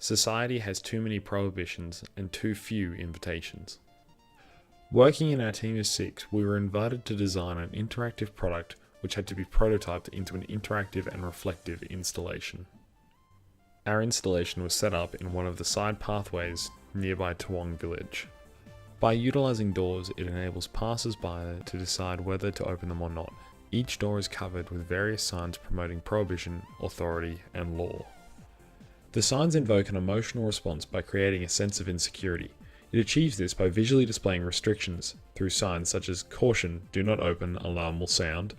Society has too many prohibitions and too few invitations. Working in our team of 6, we were invited to design an interactive product which had to be prototyped into an interactive and reflective installation. Our installation was set up in one of the side pathways nearby Toowong village. By utilising doors, it enables passers-by to decide whether to open them or not. Each door is covered with various signs promoting prohibition, authority, and law. The signs invoke an emotional response by creating a sense of insecurity. It achieves this by visually displaying restrictions through signs such as "Caution, do not open, alarm will sound,"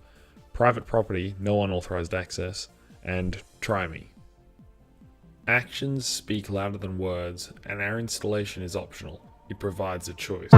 "Private property, no unauthorized access," and "Try me." Actions speak louder than words, and our installation is optional. It provides a choice.